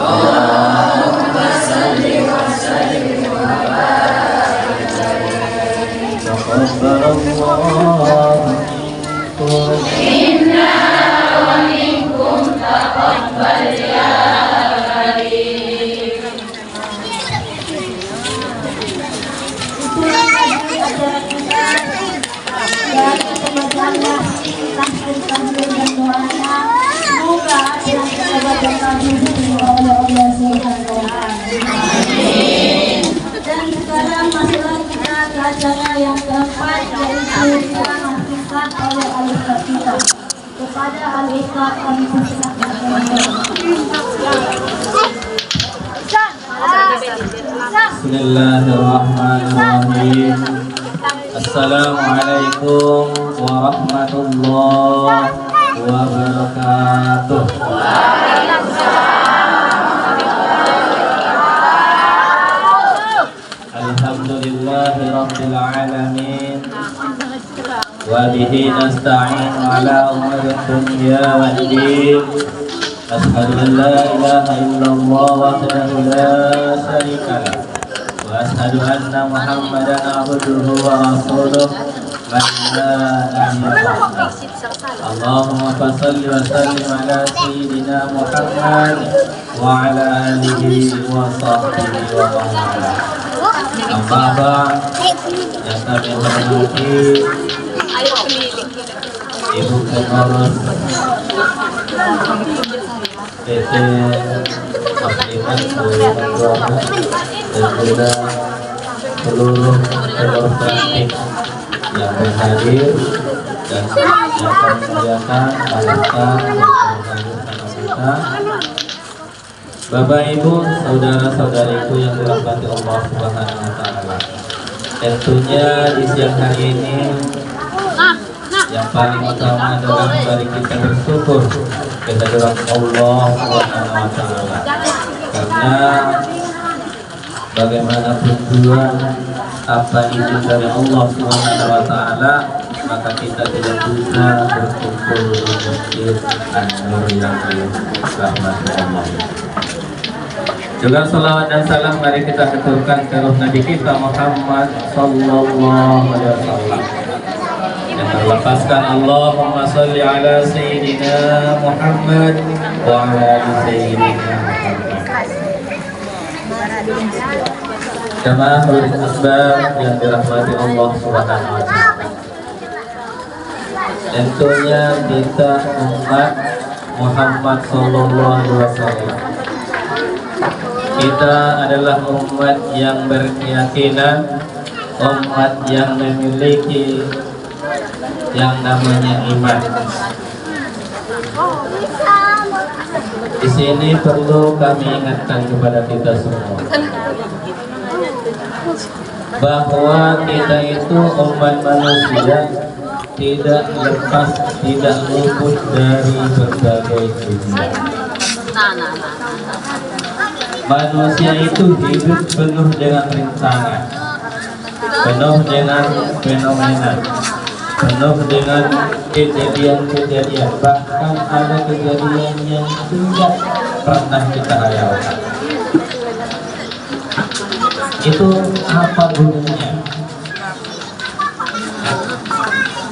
Allahumma salli wa sallim wa barik alaihi. Taqabbalallahu minna wa minkum taqabbal ya karim. Dan kemudianlah tahsil dan doanya semoga dengan kebaikan kami oleh Allah Subhanahu wa Ta'ala. Dan sekarang masuklah kita ke acara yang keempat, yaitu dilakukan oleh al-Ustaz kita. Kepada al-Ustaz kami persilakan. Bismillahirrahmanirrahim. Assalamualaikum warahmatullahi wabarakatuh. Alhamdulillahi rabbil alamin. Wa bihi nasta'in ala umuri dunya waddin. Asyhadu an la ilaha illallah wahdahu la syarika lah. Asyhadu anna Muhammadan abduhu wa rasuluh man la nabiyya ba'dahu. Allahumma shalli wa sallim ala sayyidina Muhammad wa ala alihi wa sahbihi wa man wala. Amma ba'd, yang kami hormati Ibu Pengurus PT Muslimat Ulama dan juga seluruh pengurus praktik yang berhadir dan yang akan memuliakan Al-Ustaz kita, Bapak Ibu, saudara-saudariku yang dirahmati Allah Subhanahu wa Ta'ala. Tentunya di siang hari ini yang paling utama adalah mari kita bersyukur kehadirat Allah Subhanahu wa Ta'ala, karena bagaimanapun juga apa izin dari Allah Subhanahu wa Ta'ala, maka kita tidak bisa berkumpul di masjid An-Nur yang dirahmati Allah. Juga salawat dan salam mari kita aturkan ke ruh Nabi kita Muhammad sallallahu alaihi wasallam. Dan terlepaskan Allahumma salli ala sayyidina Muhammad wa ala ali sayyidina Muhammad. Jamaah al-Asbab yang dirahmati Allah Subhanahu wa Ta'ala. Tentunya kita umat Muhammad sallallahu alaihi wasallam, kita adalah umat yang berkeyakinan, umat yang memiliki yang namanya iman. Di sini perlu kami ingatkan kepada kita semua bahwa kita itu umat manusia tidak lepas, tidak luput dari berbagai ujian. Manusia itu hidup penuh dengan rintangan, penuh dengan fenomena, penuh dengan kejadian-kejadian, bahkan ada kejadian yang tidak pernah kita hayalkan. Itu apa gunanya?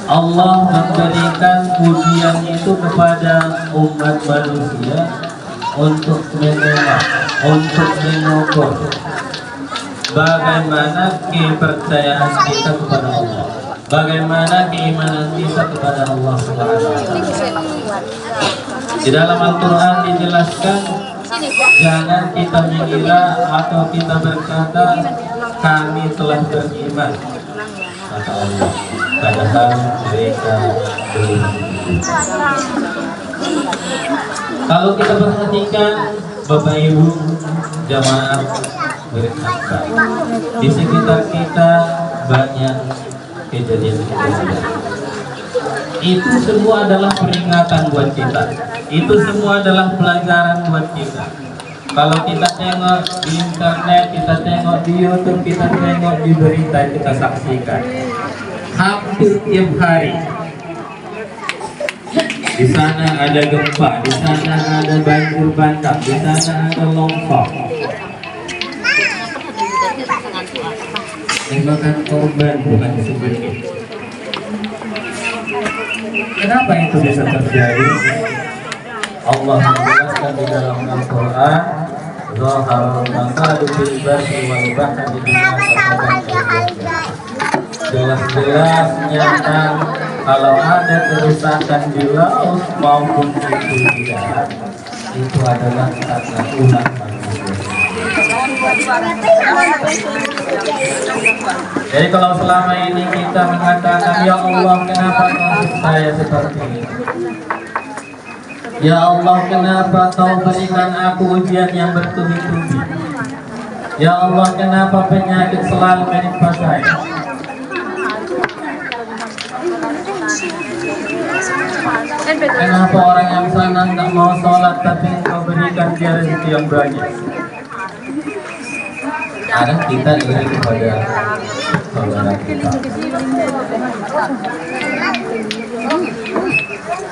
Allah memberikan ujian itu kepada umat manusia untuk menengok, untuk mengukur bagaimana kepercayaan kita kepada Allah, bagaimana keimanan kita kepada Allah Subhanahu wa Ta'ala. Di dalam Al-Quran dijelaskan, jangan kita mengira atau kita berkata kami telah beriman, kata Allah, padahal mereka belum. Kalau kita perhatikan Bapak Ibu jamaah bertakwa, di sekitar kita banyak kejadian-kejadian. Itu semua adalah peringatan buat kita. Itu semua adalah pelajaran buat kita. Kalau kita tengok di internet, kita tengok di YouTube, kita tengok di berita, kita saksikan hampir tiap hari di sana ada gempa, di sana ada banjir bandang, di sana ada longsor. Memakan korban bukan disembelih. Kenapa itu bisa terjadi? Allah menjelaskan di dalam Al-Quran, Zahar al-fasadu fil barri wal bahri bima kasabat. Jelas-jelas nyata kalau ada kerusakan di laut maupun di darat, itu adalah karena ulah manusia. Jadi kalau selama ini kita mengatakan, ya Allah kenapa kau saya seperti ini? Ya Allah kenapa kau berikan aku ujian yang bertubi-tubi? Ya Allah kenapa penyakit selalu menimpa saya? Kenapa orang yang sana tak mau sholat tapi kau berikan dia rezeki yang banyak? Kadang kita iri kepada saudara kita.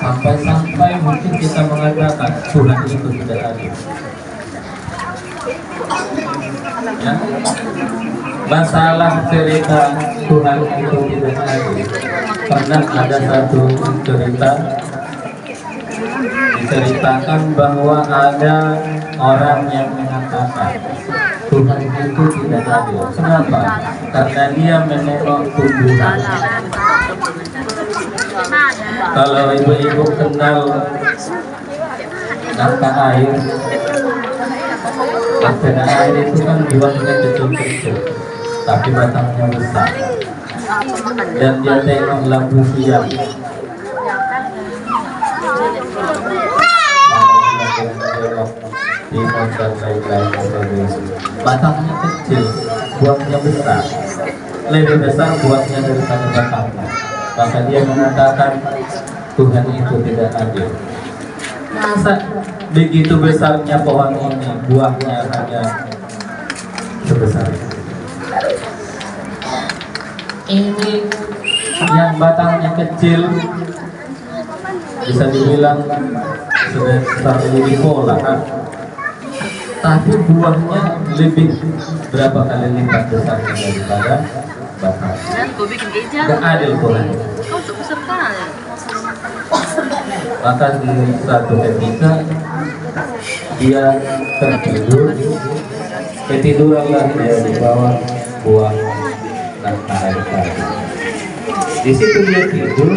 Sampai-sampai mungkin kita mengatakan Tuhan itu tidak adil. Ya? Masalah cerita Tuhan itu tidak adil. Pernah ada satu cerita diceritakan bahwa ada orang yang mengatakan Tuhan itu tidak adil. Kenapa? Karena dia menengok tumbuhan. Kalau ibu-ibu kenal nangka air, nangka air itu kan buahnya kecil-kecil, tapi batangnya besar. Dan dia tengok lampu siang. Batangnya kecil, buahnya besar, lebih besar buahnya daripada batangnya. Maka dia mengatakan Tuhan itu tidak adil. Masa begitu besarnya pohon ini buahnya hanya sebesar ini, yang batangnya kecil bisa dibilang sebesar lidi bola kan? Tapi buahnya lebih berapa kali lipat besarnya daripada batang. Gak adil Tuhan. Maka di suatu ketika dia tertidur, ketiduranlah dia di bawah buah nangka air tadi. Di situ dia tidur,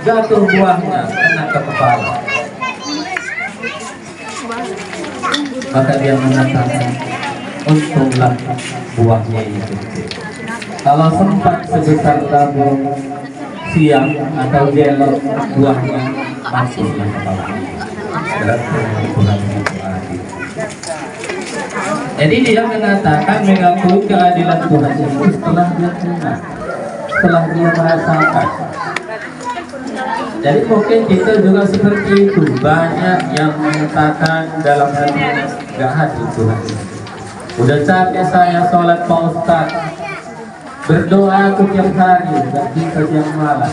jatuh buahnya kena ke kepala. Maka dia mengatakan, untunglah buahnya ini kecil. Kalau sempat sebesar tabung siang atau jelok buahnya masuklah kepala. Jadi dia mengatakan mengakui keadilan Tuhan itu setelah dia kenal, setelah dia merasakan. Jadi mungkin kita juga seperti itu. Banyak yang mengatakan dalam hati gak hadir Tuhan. Udah capek saya sholat Pak Ustaz, berdoa setiap hari, gak bisa siang malam,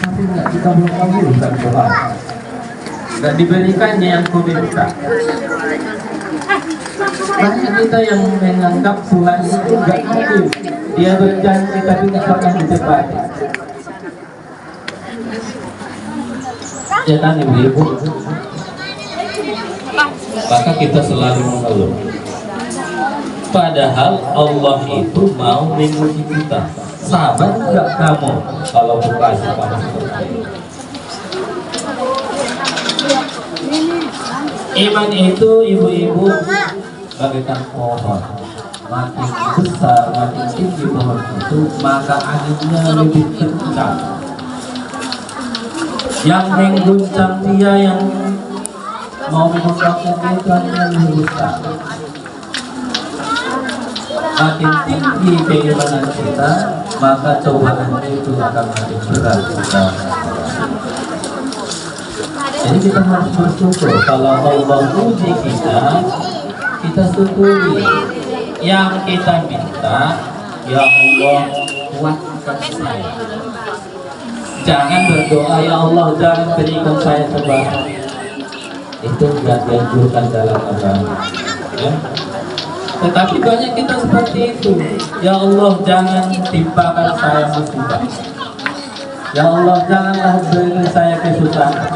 tapi gak kita belum kabulkan doa, gak diberikannya yang ku minta. Banyak kita yang menganggap Tuhan itu gak adil. Dia berjanji tapi gak pernah ditepati. Ya kan ibu-ibu? Maka kita selalu mengeluh. Padahal Allah itu mau menguji kita. Sabar enggak kamu kalau bukan kamu seperti ini? Iman itu ibu-ibu bagaikan pohon. Makin besar, makin tinggi pohon itu, maka anginnya lebih kencang. Yang mengguncang dia, yang mau mengguncangnya itu hanya lebih besar. Makin tinggi keimanan kita, maka cobaan itu akan makin berat kita. Jadi kita harus bersyukur kalau Allah uji kita, kita syukuri. Yang kita minta, ya Allah kuatkan saya. Jangan berdoa, ya Allah jangan berikan saya cobaan. Itu tidak dianjurkan dalam agama. Ya. Tetapi banyak kita seperti itu. Ya Allah jangan timpakan saya musibah. Ya Allah janganlah beri saya kesusahan.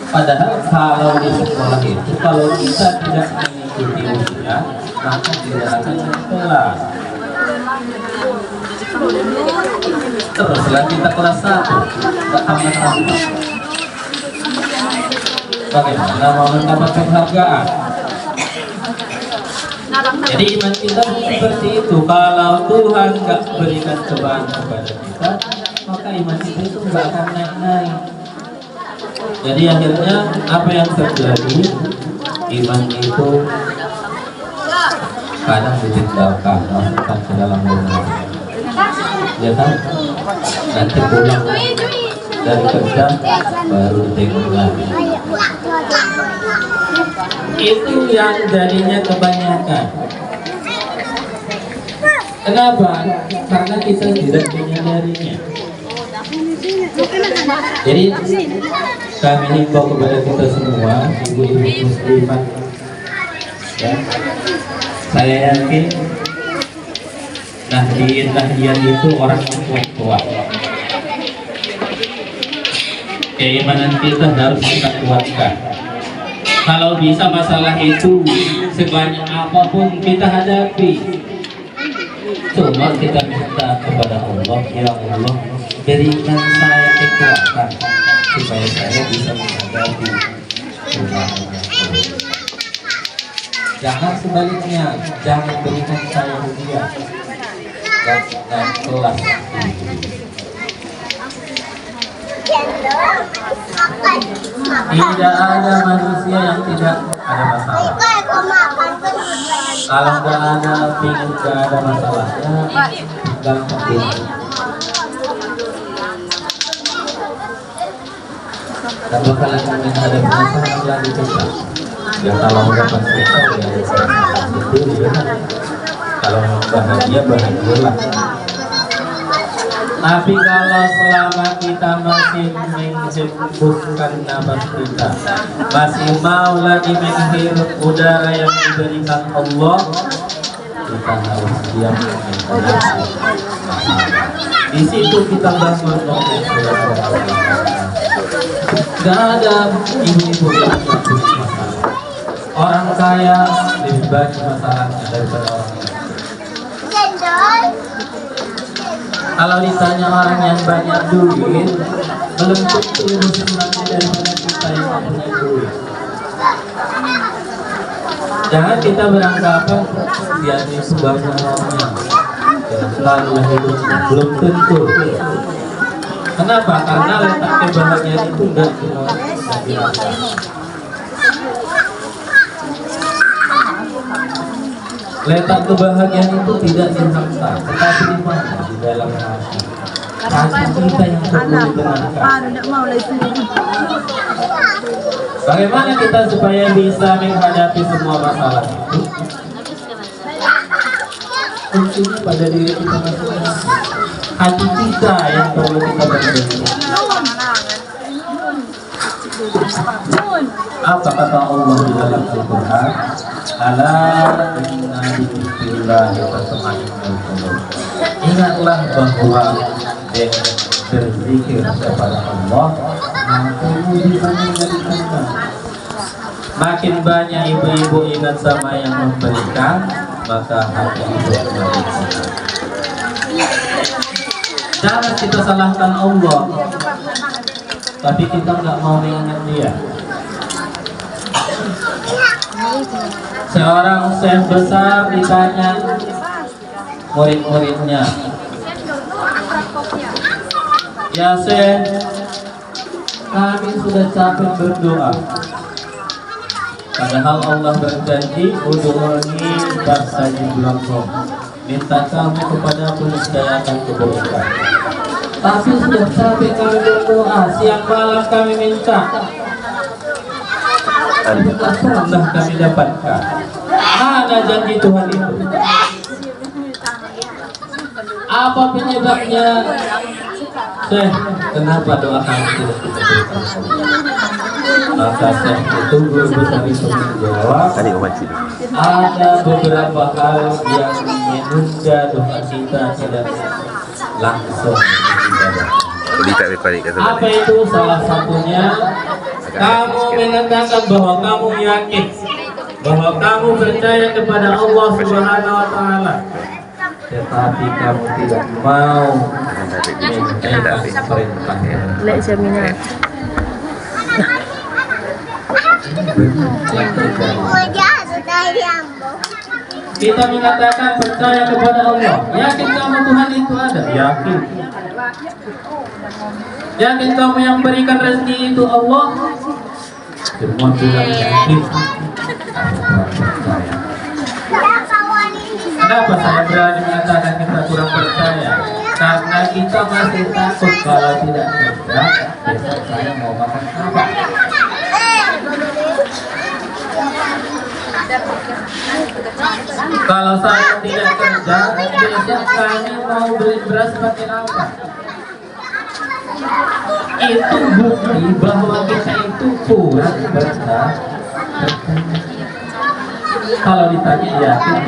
Padahal kalau di sekolah itu kalau kita tidak mengikuti ujian maka tidak akan kelas. Terus lagi kita kelas 1 tidak tamat apa. Bagaimana mau mendapat penghargaan? Jadi iman kita seperti itu. Kalau Tuhan nggak berikan cobaan kepada kita, maka iman kita itu nggak akan naik-naik. Jadi akhirnya apa yang terjadi? Iman itu kadang ditinggalkan, masukkan ke dalam rumah. Ya kan? Nanti pulang dari kerja baru ditengok lagi. Itu yang jadinya kebanyakan. Kenapa? Karena kita tidak menyadarinya. Jadi kami himbau kepada kita semua, ibu-ibu muslimat, ya, saya yakin nahdiyan itu orang yang kuat. Keimanan kita harus kita kuatkan. Kalau bisa masalah itu sebanyak apapun kita hadapi, cuma kita minta kepada Allah, ya Allah berikan saya kekuatan supaya saya bisa menghadapi cobaan. Jangan sebaliknya, jangan berikan saya ujian dan kelas. Tidak ada manusia yang tidak ada masalah. Kalau nggak ada pingin nggak ada masalahnya, tinggal penting. Dan bakalan menghadapi masalah yang dicegah. Ya kalau mendapat susah ya itu ya. Kalau bahagia bahagialah. Tapi kalau selama kita masih menghembuskan nafas kita, masih mau lagi menghirup udara yang diberikan Allah, kita harus diam menghadapi. Di situ kita bangun gak ada ibu-ibu yang masalah. Orang kaya lebih banyak masalahnya daripada orang kaya. Kalau ditanya orang yang banyak duit, belum tentu lebih senangnya daripada kita yang punya duit. Jangan kita beranggapan dia itu banyak orangnya, selalu hidupnya, belum tentu. Kenapa? Karena letak kebahagiaan itu enggak cuma dirasa. Letak kebahagiaan itu tidak di harta, tetapi di mana? Di dalam hati. Hati kita yang perlu ditenangkan. Bagaimana kita supaya bisa menghadapi semua masalah itu? Kuncinya pada diri kita masing-masing. Hati kita yang perlu kita perbaiki. Apa kata Allah di dalam Al-Quran? Ala inna bidzikrillahi tatma'innul qulub. Ingatlah bahwa dengan berzikir kepada Allah hatimu bisa menjadi tenang. Makin banyak ibu-ibu ingat sama yang memberikan, maka hati itu semakin tenang. Jangan kita salahkan Allah, tapi kita nggak mau mengingat Dia. Seorang syekh besar ditanya murid-muridnya, ya syekh, kami sudah capek berdoa, padahal Allah berjanji udhuni fastajib lakum, minta kamu kepada aku niscaya akan kuberikan. Tapi sudah capek kami berdoa, siang malam kami minta, tapi tak pernah kami dapatkan. Mana janji Tuhan itu? Apa penyebabnya? Syekh, kenapa doa kamu tidak dikabulkan? Maka Syekh itu guru besar itu menjawab, ada beberapa hal yang menunda doa kita tidak langsung dijawab. Apa itu? Salah satunya kamu mengatakan bahwa kamu yakin, bahwa kamu percaya kepada Allah Subhanahu wa Ta'ala, tetapi kamu tidak mau mengikuti perintahnya. Kita mengatakan percaya kepada Allah, yakin kamu Tuhan itu ada, yakin. Yakin kamu yang berikan rezeki itu Allah, semua bilang yakin. Kenapa saya berani mengatakan kita kurang percaya? Karena kita masih takut kalau tidak kerja, besok saya mau makan apa? Kalau saya tidak kerja, besok kami mau beli beras pakai apa? Itu bukti bahwa kita itu kurang percaya. Kalau ditanya yakin,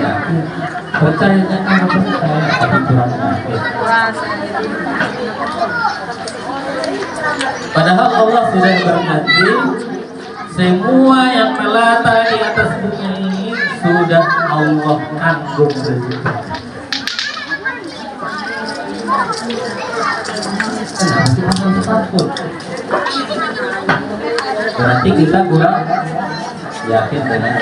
percayanya kamu percaya atau kurang yakin? Padahal Allah sudah berjanji, semua yang melata di atas dunia ini sudah Allah tanggung rezeki. Berarti kita kurang yakin dengan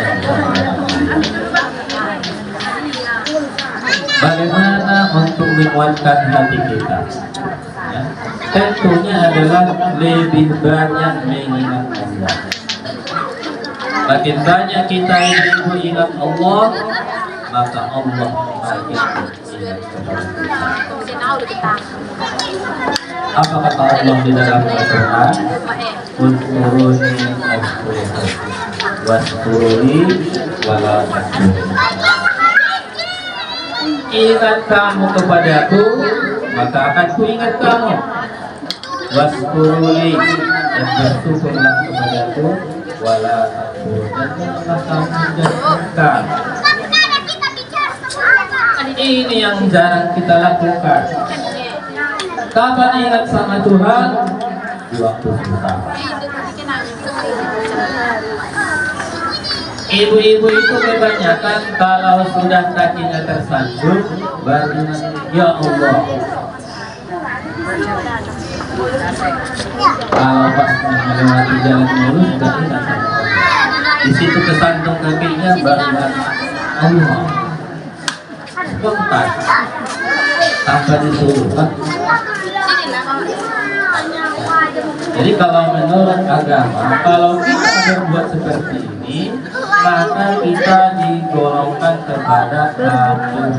bagaimana untuk menguatkan hati kita, ya? Tentunya adalah lebih banyak mengingat Allah. Makin banyak kita ingat Allah, maka Allah makin ingat kepada kita. Apa kata Allah di dalam Al-Quran? Unsuruni waskuruni wala takfurun. Ingat kamu kepadaku, maka akan ku ingat kamu. Waskuruni, dan bersyukurlah kepadaku, wala takfurun, dan janganlah kamu menjadikan. Ini yang jarang kita lakukan. Kapan ingat sama Tuhan? Di waktu susah. Ibu-ibu itu kebanyakan kalau sudah kakinya tersandung baru ya Allah. Kalau pas melewati jalan mulus sudah ingat sama Allah. Di situ kesandung kakinya baru Allah. Spontan tanpa disuruh. Jadi kalau menurut agama, kalau kita berbuat seperti ini, maka kita digolongkan kepada kafir.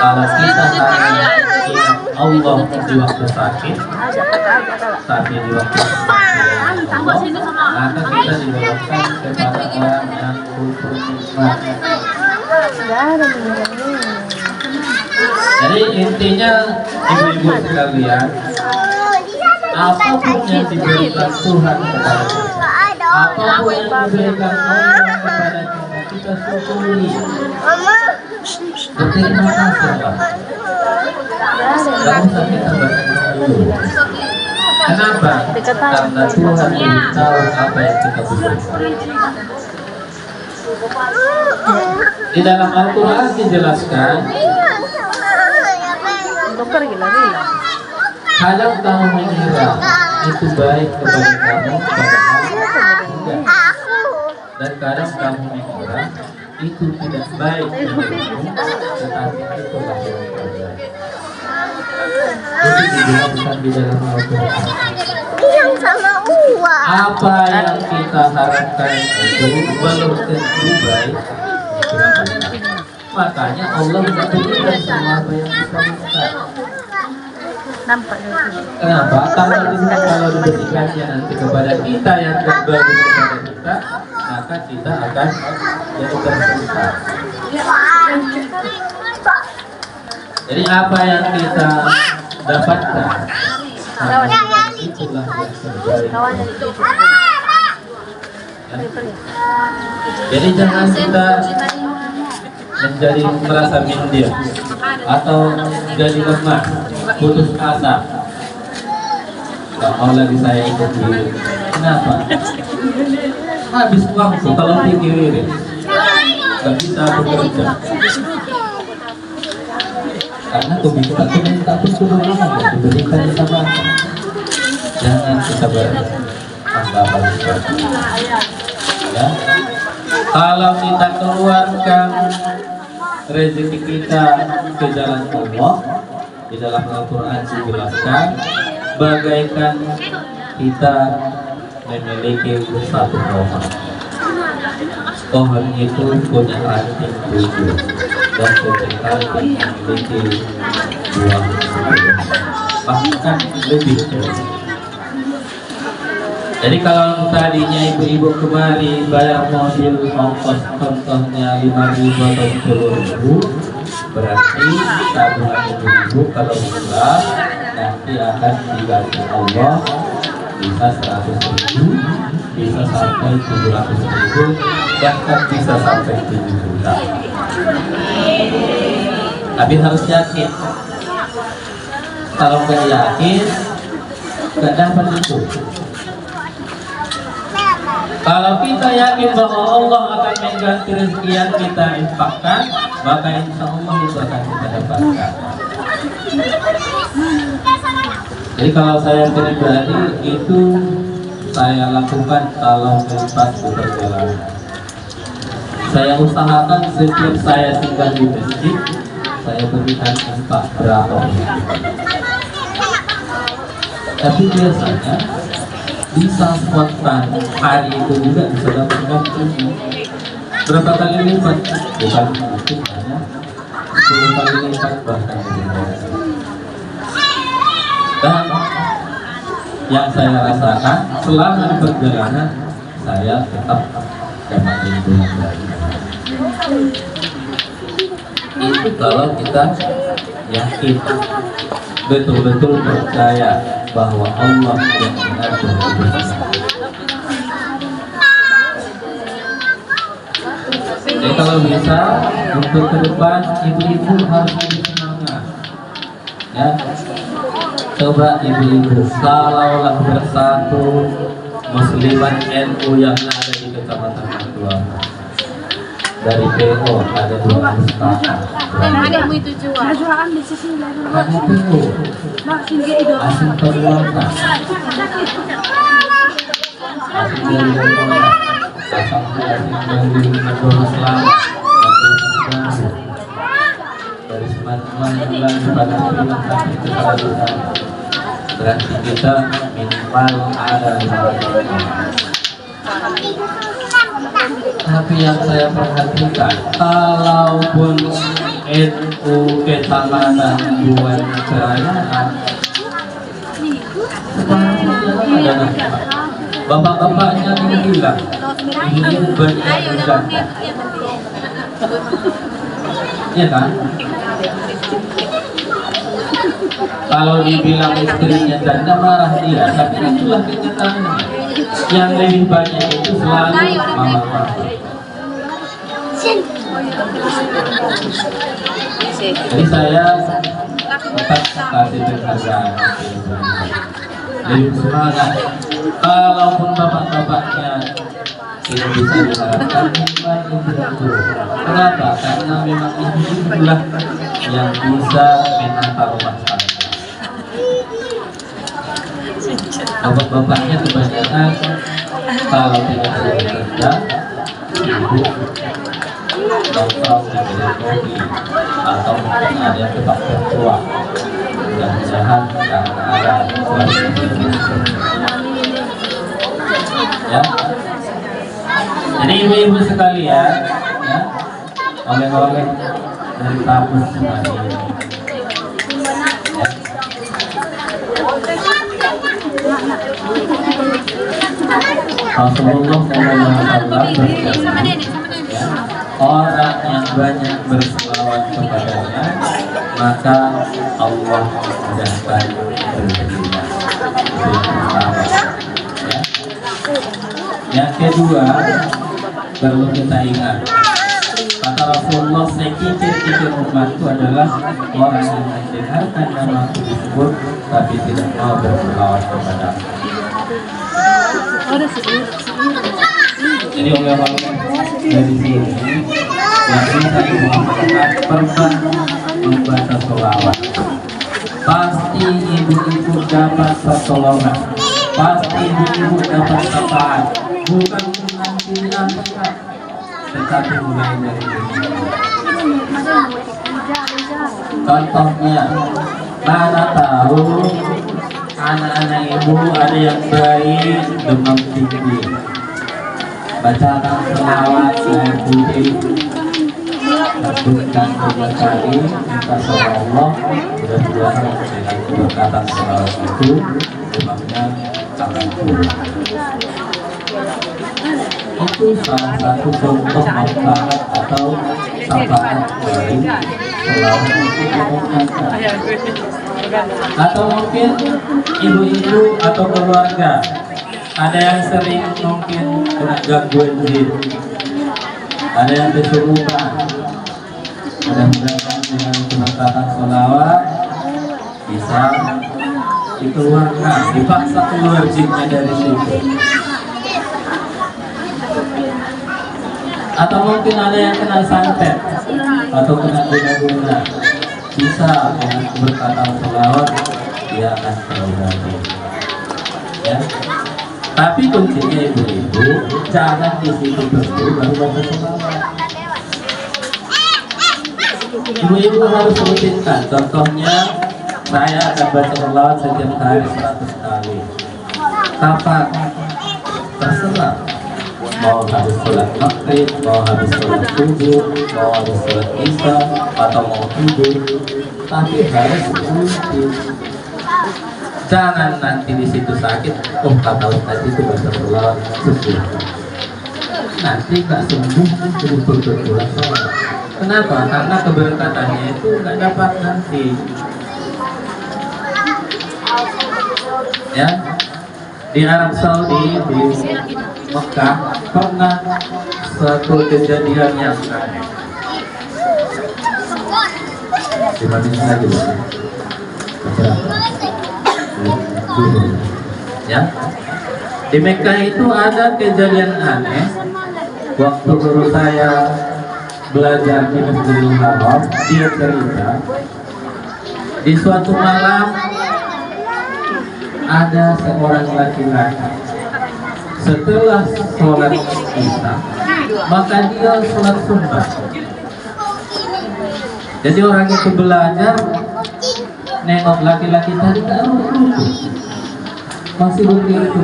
Kalau kita hanya ingat Allah di waktu sakit, tapi di waktu sakit Allah, maka kita digolongkan kepada orang yang kufur nikmat. Jadi intinya ibu-ibu sekalian, apapun yang diberikan Tuhan kepada kita, apapun yang diberikan Allah kepada kita, kita syukuri. Berterima kasih Allah. Gak usah kita berterima dulu. Kenapa? Karena Tuhan tahu apa yang kita butuhkan. Di dalam Al-Quran dijelaskan, kalau kamu mengira itu baik kepada kamu, dan kadang kamu mengira itu tidak baik bagimu, tetapi itulah yang terbaik. Itu dijelaskan di dalam Al-Quran. Apa yang kita harapkan itu belum tentu baik. Makanya Allah tidak berikan semua apa yang kita minta. Kenapa? Kalau diberikannya nanti kepada kita yang terbaik kepada kita, maka kita akan jadi tersesat. Jadi apa yang kita dapatkan itulah yang terbaik. Jadi jangan kita menjadi merasa minder atau jadi lemah, putus asa. Gak mau lagi saya ikut diri. Kenapa? Habis waktu kalau pikirin, gak bisa bekerja. Karena kebijakan kita pun turun diberikan sama. Jangan kita berambah ya. Kalau kita keluarkan rezeki kita ke jalan Allah, di dalam Al-Quran dijelaskan bagaikan kita memiliki satu pohon. Pohon itu punya ranting 7 dan setiap ranting memiliki buah, bahkan lebih. Jadi kalau tadinya ibu-ibu kemari bayar mobil ongkos contohnya 5.000 atau 10.000, berarti tabungan ibu-ibu kalau pulang nanti akan diganti Allah bisa 100.000, bisa sampai 700.000, bahkan bisa sampai 7 juta. Tapi harus yakin. Kalau nggak yakin, nggak dapat itu. Kalau kita yakin bahwa Allah akan mengganti rezeki yang kita infakkan, maka insya Allah itu akan kita dapatkan. Jadi kalau saya pribadi itu saya lakukan kalau pas berjalan. Saya usahakan setiap saya tinggal di masjid, saya berikan infak berapa. Tapi biasanya bisa spontan hari itu juga bisa dapatkan ini berapa kali lipat, bukan mungkin hanya 10 kali lipat bahkan dan yang saya rasakan selama di perjalanan saya tetap dapat lindungan dari itu kalau kita yakin betul-betul percaya bahwa Allah yang mengatur. Jadi kalau bisa untuk ke depan ibu-ibu harus lebih semangat. Ya, coba ibu-ibu kalaulah bersatu muslimat NU yang ada di Kecamatan Magelang. Dari PO ada 2 pustaka. Adikmu itu jual. Jualan di sisi lain. Ada PO. Asing perluasa. Asing dari asal dari negara Islam, dari semacam pada bilang tapi kepada berarti kita minimal ada 5. Tapi yang saya perhatikan, kalaupun NU Kecamatan buat kerajaan, ada bapak-bapaknya bilang ini banyak berjanda, ya kan? Kalau dibilang istrinya janda marah dia, tapi itulah kenyataannya. Yang lebih banyak itu selalu mama. Jadi saya tetap kasih penghargaan, lebih semangat. Kalaupun bapak-bapaknya tidak bisa diharapkan, kenapa? Karena memang itulah yang bisa menata rumah tangga. Bapak-bapaknya kebanyakan kalau tidak ada kerja, ibu nongkrong di kedai kopi atau mungkin ada yang tetap tertua. Mudah-mudahan karena ada ya. Jadi ibu-ibu sekalian, ya, oleh-oleh dari kampus semuanya. Rasulullah SAW berkata, orang yang banyak berselawat kepadanya maka Allah mudahkan rezekinya. Itu yang pertama. Ya. Yang kedua, perlu kita ingat, kata Rasulullah, sekikir-kikir umatku adalah orang yang mendengarkan nama aku disebut tapi tidak mau berselawat kepada aku. Jadi oleh-oleh dari sini yang bisa dimuafakat pernah membaca sholawat, pasti ibu-ibu dapat pertolongan, pasti ibu-ibu dapat syafaat, bukan nanti tetapi mulai dari ini. Contohnya, mana tahu anak-anak ibu ada yang bayi demam tinggi, bacakan selawat saya putih, sebutkan 3 kali, minta sama Allah, mudah-mudahan dengan keberkatan selawat itu demamnya akan turun. Itu salah satu contoh manfaat atau syafaat dari selawat itu diumumkan. Atau mungkin ibu-ibu atau keluarga ada yang sering mungkin kena gangguan jin, ada yang kesurupan. Mudah-mudahan dengan keberkatan sholawat bisa dikeluarkan, dipaksa keluar jinnya dari situ. Atau mungkin ada yang kena santet atau kena guna-guna, bisa dengan keberkatan sholawat dia akan terobati. Ya. Tapi kuncinya ibu-ibu jangan di situ dulu baru baca sholawat. Ibu-ibu harus rutinkan. Contohnya saya akan baca sholawat setiap hari 100 kali. Kapan? Terserah. Mau habis sholat maghrib, mau habis sholat subuh, mau habis sholat isya, atau mau tidur, tapi harus rutin. Jangan nanti di situ sakit, oh kata Ustaz itu baca sholawat subuh, nanti nggak sembuh, terus berulang sholat. Kenapa? Karena keberkatannya itu nggak dapat nanti. Ya, di Arab Saudi, di Mekah pernah suatu kejadian yang aneh. Di mana lagi? Ya, di Mekah itu ada kejadian aneh. Waktu guru saya belajar di Masjidil Haram, dia cerita di suatu malam ada seorang laki-laki setelah sholat isya maka dia sholat sunnah. Jadi orang itu belajar nengok laki-laki tadi masih begitu.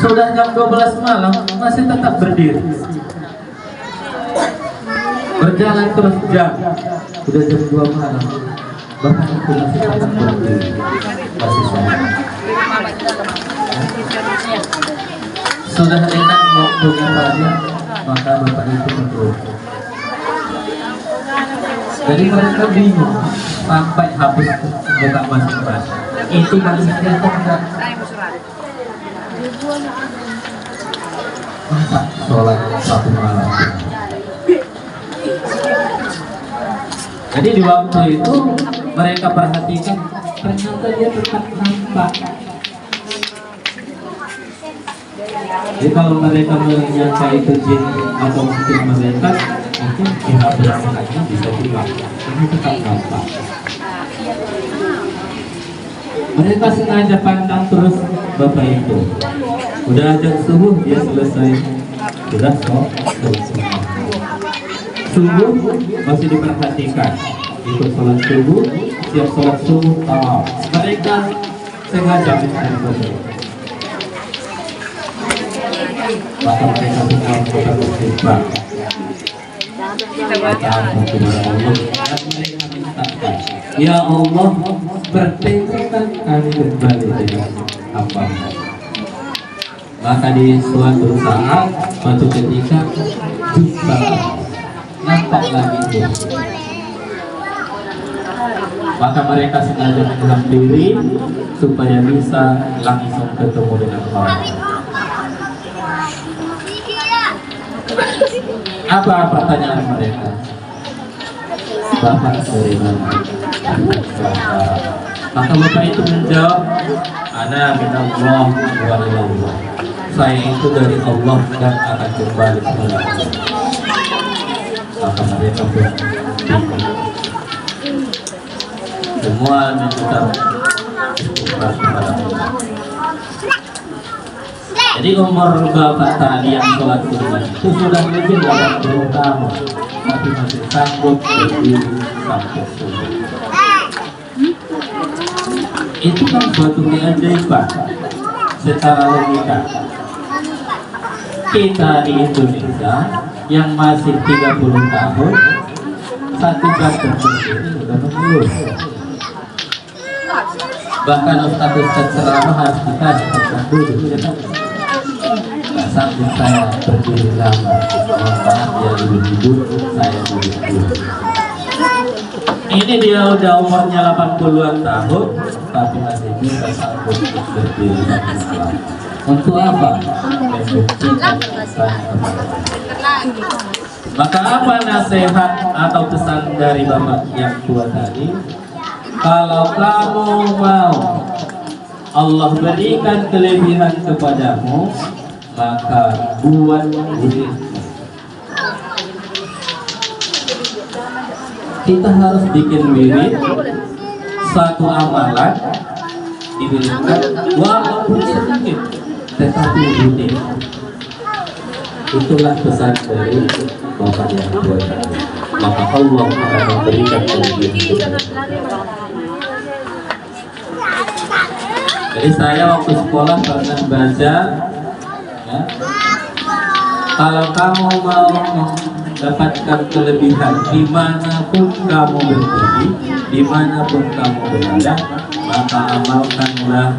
Sudah jam 12 malam masih tetap berdiri. Berjalan terus jam, sudah jam 2 malam bapak itu masih tetap berdiri, masih sholat. Sudah dekat waktunya pada maka bapak itu menurut. Jadi mereka bingung sampai habis buka masing-masing. Itu manusia atau enggak? Masa sholat 1 malam. Jadi di waktu itu mereka perhatikan ternyata dia tetap nampak. Jadi kalau mereka menyangka itu jin atau mungkin malaikat, mungkin pihak belakangnya bisa hilang. Ini tetap nampak. Mereka sengaja pandang terus bapak itu. Udah ajak subuh dia selesai. Sudah selesai. Subuh masih diperhatikan. Ikut sholat subuh, siap sholat subuh. Mereka sengaja mencari bapak. Maka mereka sedang berkhidmat. Ya Allah, bertemukan kami kembali dengan hamba. Maka di suatu saat, suatu ketika, nampak lagi itu. Maka mereka sengaja menghampiri supaya bisa langsung ketemu dengan orang. Apa pertanyaan mereka? Bapak dari mana? Maka bapak itu menjawab, ana minallah wa ilallah. Saya itu dari Allah dan akan kembali kepada Allah. Maka mereka pun semua minta istighfar kepada Allah. Jadi umur bapak tadi yang sholat sunnah itu sudah lebih 80 tahun, tapi masih sanggup berdiri sampai subuh. Itu kan suatu keajaiban secara logika. Kita di Indonesia yang masih 30 tahun, satu jam berdiri sudah lulus. Bahkan ustaz-ustaz ceramah harus kita seperti dulu. Sanggup saya berdiri lama, maka dia hidup, saya hidup. Ini dia udah umurnya 80-an tahun, tapi masih bisa sanggup berdiri lama. Untuk apa? Membuktikan saya. Maka apa nasihat atau pesan dari bapak yang tua tadi? Kalau kamu mau Allah berikan kelebihan kepadamu, maka buat diri. Kita harus bikin wirid, satu amalan diberikan walaupun sedikit, tetapi rutin. Itulah pesan dari bapak yang tua tadi. Maka Allah akan memberikan kelebihan. Jadi saya waktu sekolah pernah baca, ya, kalau kamu mau mendapatkan kelebihan dimanapun kamu berdiri, dimanapun kamu berada, maka amalkanlah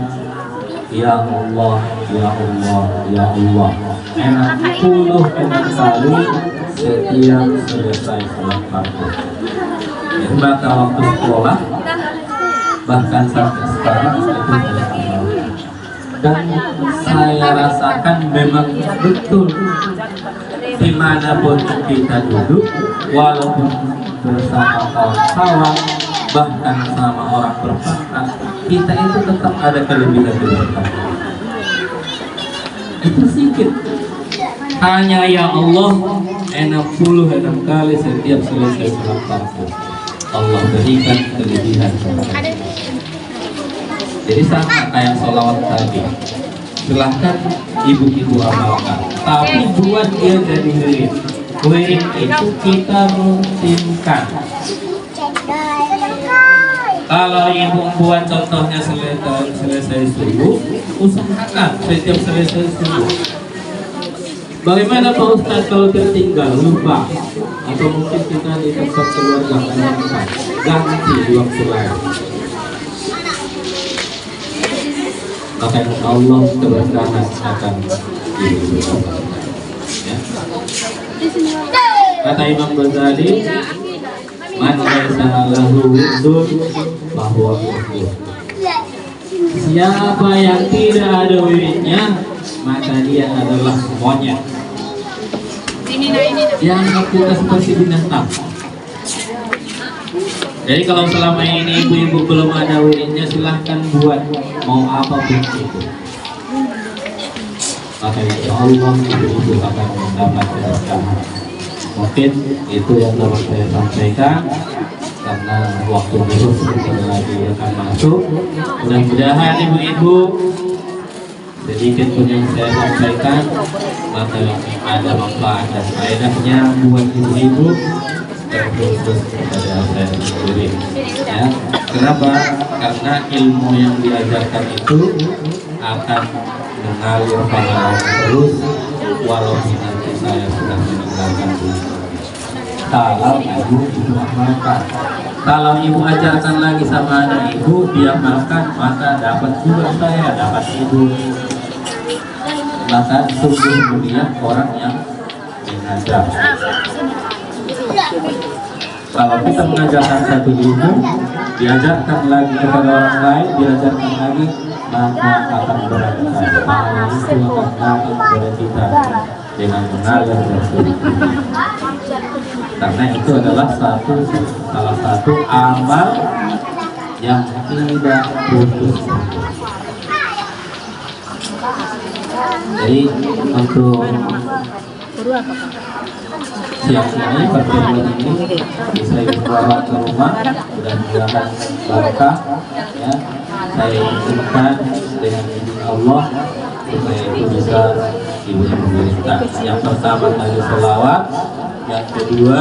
ya Allah, ya Allah, ya Allah 60 kali setiap selesai sholat fardu. Jadi maka waktu sekolah, bahkan sampai sekarang itu saya amalkan. Dan saya rasakan memang betul dimanapun kita duduk, walaupun bersama kawan-kawan, bahkan sama orang berpangkat, kita itu tetap ada kelebihan. Itu sedikit. Hanya ya Allah 66 kali setiap selesai sholat fardu. Allah berikan kelebihan. Jadi sama kayak sholawat tadi. Silahkan ibu-ibu amalkan, tapi buat dia jadi wirid. Wirid itu kita rutinkan. Kalau ibu buat contohnya selesai subuh, usahakan setiap selesai subuh. Bagaimana Pak Ustadz kalau tertinggal, lupa, atau mungkin kita di tempat keluarga ganti di waktu lain. Maka Allah keberkahan akan diberikan. Ya. Kata Imam Ghazali, man laisa lahu wirdun bahwa wirdun. Siapa yang tidak ada wiridnya, maka dia adalah monyet. Yang aktivitas seperti binatang. Jadi kalau selama ini ibu-ibu belum ada wiridnya, silahkan buat mau apapun itu. Maka insya Allah ibu-ibu akan mendapat keberkahan. Mungkin itu yang dapat saya sampaikan, karena waktu itu sebentar lagi akan masuk. Mudah-mudahan ibu-ibu sedikit pun yang saya sampaikan maka ada manfaat dan faedahnya buat ibu-ibu, terkhusus kepada saya sendiri. Ya, kenapa? Karena ilmu yang diajarkan itu akan mengalir pahala terus walaupun nanti saya sudah meninggalkan dunia. Kalau ibu amalkan, kalau ibu ajarkan lagi sama anak ibu, dia amalkan, maka dapat juga saya, dapat ibu. Maka sungguh mulia orang yang mengajar. Kalau kita mengajarkan satu ilmu, diajarkan lagi kepada orang lain, diajarkan lagi, maka akan berangkat. Pahala itu akan datang kepada kita dengan mengalir dan karena itu adalah salah satu amal yang tidak putus. Jadi untuk siang ini pertemuan ini bisa ibu bawa ke rumah, mudah-mudahan berkah ya. Saya izinkan dengan izin Allah supaya itu bisa ibu berikan. Yang pertama tadi selawat, yang kedua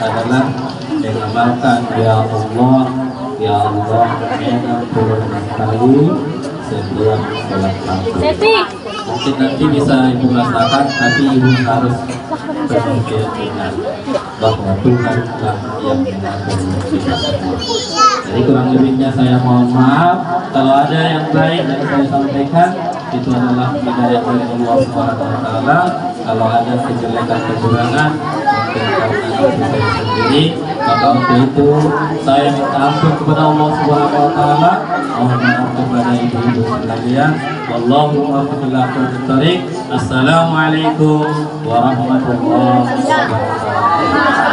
adalah mengamalkan ya Allah enak turun sekali setiap sholat maghrib. Mungkin nanti bisa ibu rasakan, tapi ibu harus berkeyakinan bahwa Tuhan telah yang mengatur kita semua. Jadi kurang lebihnya saya mohon maaf. Kalau ada yang baik yang saya sampaikan, itu adalah hidayah dari Allah SWT. Kalau ada kejelekan-kekurangan mungkin karena diri saya sendiri, maka untuk itu saya minta ampun kepada Allah SWT. Mohon maaf kepada ibu-ibu sekalian. Wallahumma Assalamualaikum warahmatullahi wabarakatuh.